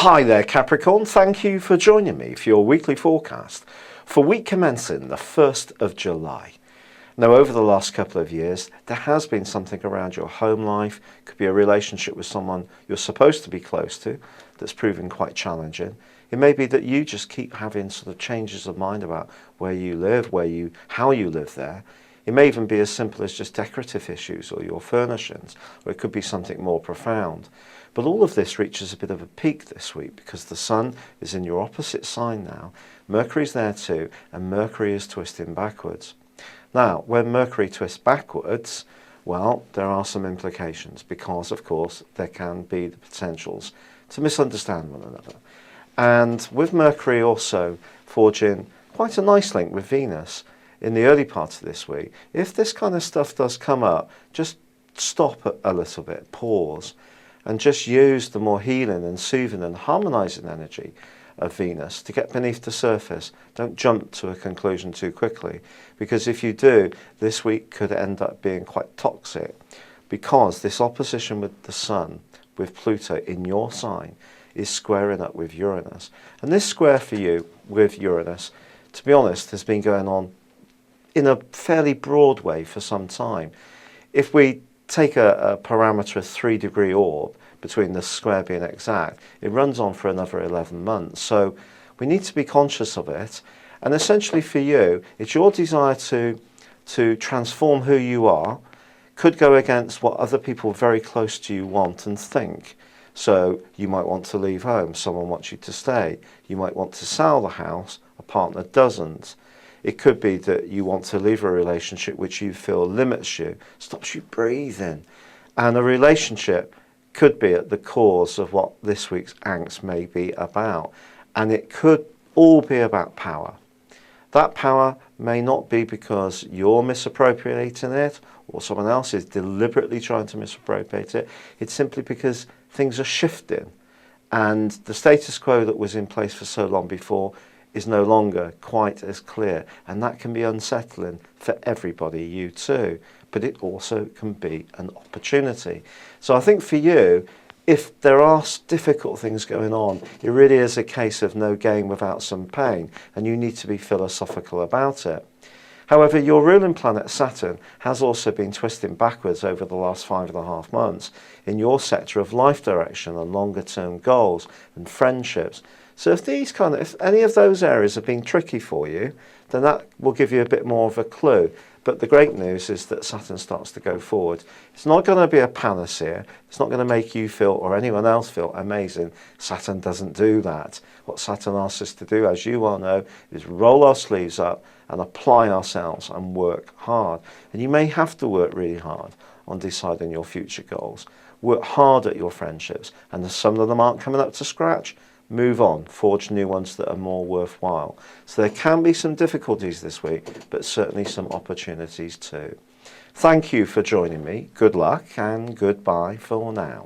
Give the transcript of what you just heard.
Hi there, Capricorn. Thank you for joining me for your weekly forecast for week commencing the 1st of July. Now, over the last couple of years, there has been something around your home life. It could be a relationship with someone you're supposed to be close to that's proving quite challenging. It may be that you just keep having sort of changes of mind about where you live, how you live there. It may even be as simple as just decorative issues or your furnishings, or it could be something more profound. But all of this reaches a bit of a peak this week because the Sun is in your opposite sign now. Mercury's there too, and Mercury is twisting backwards. Now, when Mercury twists backwards, well, there are some implications because, of course, there can be the potentials to misunderstand one another. And with Mercury also forging quite a nice link with Venus in the early part of this week, if this kind of stuff does come up, just stop a little bit, pause, and just use the more healing and soothing and harmonizing energy of Venus to get beneath the surface. Don't jump to a conclusion too quickly, because if you do, this week could end up being quite toxic, because this opposition with the Sun, with Pluto in your sign, is squaring up with Uranus. And this square for you with Uranus, to be honest, has been going on in a fairly broad way for some time. If we take a parameter of 3-degree orb, between the square being exact, it runs on for another 11 months. So we need to be conscious of it. And essentially for you, it's your desire to transform who you are, could go against what other people very close to you want and think. So you might want to leave home, someone wants you to stay. You might want to sell the house, a partner doesn't. It could be that you want to leave a relationship which you feel limits you, stops you breathing. And a relationship could be at the cause of what this week's angst may be about. And it could all be about power. That power may not be because you're misappropriating it or someone else is deliberately trying to misappropriate it. It's simply because things are shifting. And the status quo that was in place for so long before is no longer quite as clear. And that can be unsettling for everybody, you too. But it also can be an opportunity. So I think for you, if there are difficult things going on, it really is a case of no gain without some pain, and you need to be philosophical about it. However, your ruling planet Saturn has also been twisting backwards over the last 5.5 months in your sector of life direction and longer term goals and friendships. So if any of those areas have been tricky for you, then that will give you a bit more of a clue. But the great news is that Saturn starts to go forward. It's not going to be a panacea. It's not going to make you feel or anyone else feel amazing. Saturn doesn't do that. What Saturn asks us to do, as you well know, is roll our sleeves up and apply ourselves and work hard. And you may have to work really hard on deciding your future goals. Work hard at your friendships. And if some of them aren't coming up to scratch, move on, forge new ones that are more worthwhile. So there can be some difficulties this week, but certainly some opportunities too. Thank you for joining me. Good luck and goodbye for now.